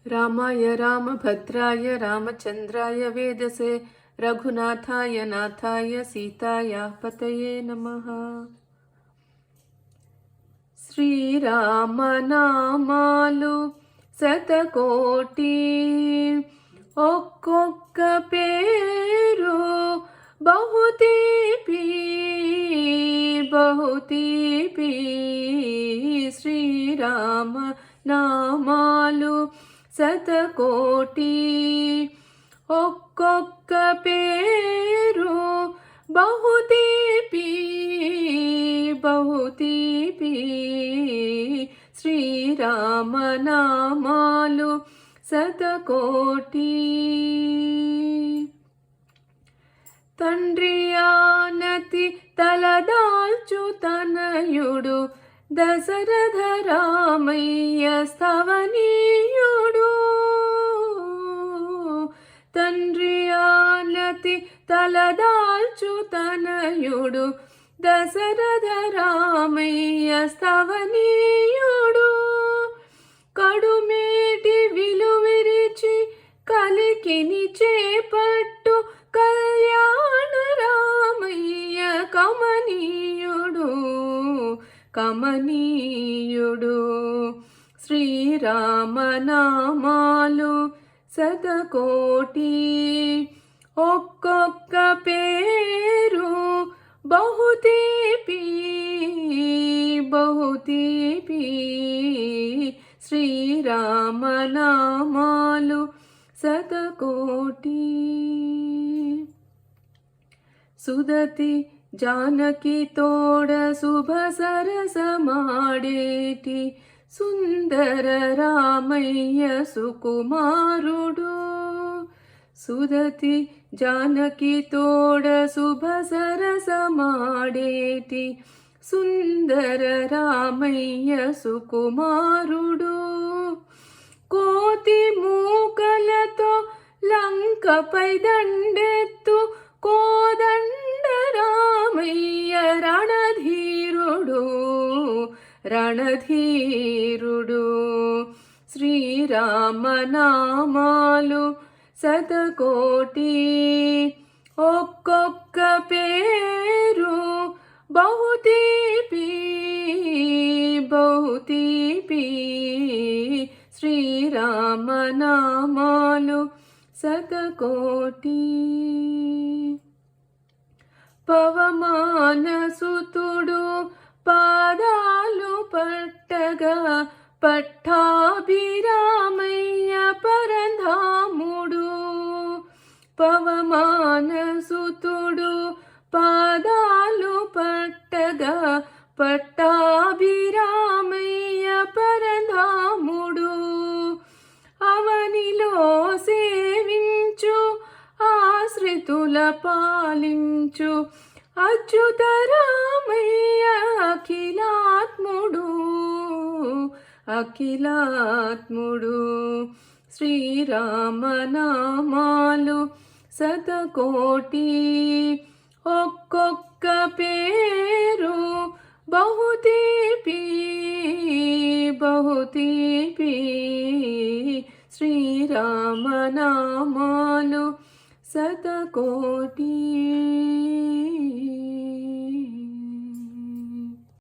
रामाय रामभद्राय रामचन्द्राय वेदसे रघुनाथाय नाथाय सीताया पतये नमः। శ్రీరామనామాలు శతకోటి ఒక్కొక్క పేరు బహుతీపి బహుతీపి శ్రీరామ నామాలు శతకోటి ఒక్కొక్క పేరు బహుతీపి బహుతీపి శ్రీరామనామాలు శతకోటి. తండ్రి ఆనతి తలదాల్చు తనయుడు దశరథ రామయ్య స్థవనీయుడు. తండ్రి ఆనతి తలదాల్చు తనయుడు దశరథ రామయ్య స్థవనీయుడు. కడుమేటి విలువిరిచి కలికిని చేపట్టు కళ్యాణ రామయ్య కమనీయుడు కమనీయుడు. శ్రీరామనామాలు శతకోటి ఒక్కొక్క పేరు బహుతీపి బహుతీపి శ్రీరామనామాలు శతకోటి. సుదతి జానకి తోడ శుభ సరసమాడేటి సుందర రామయ్య సుకుమారుడు. సుదతి జానకి తోడ శుభ సరసమాడేటి సుందర రామయ్య సుకుమారుడు. కోతి మూకలతో లంకపై దండెత్తు కోదండ రామయ్య రణధీరుడు రణధీరుడు. శ్రీరామనామాలు శతకోటి ఒక్కొక్క పేరు బహుతీపి బహుతీపి శ్రీరామనామాలు శతకోటి. పవమానసుతుడు పాదాలు పట్టగా పట్టాభిరామయ్య పరంధాముడు. పవమానసుతుడు పాదాలు పట్టగా పట్టాభిరామయ్య పరంధాముడు. అవనిలో సేవించు ఆశ్రితుల పాలించు అచ్యుత రామయ్య అఖిలాత్ముడు అఖిలాత్ముడు. శ్రీరామనామాలు శతకోటి ఒక్కొక్క పేరు బహుతీపి బహుతీపి శ్రీరామనామాలు శతకోటి.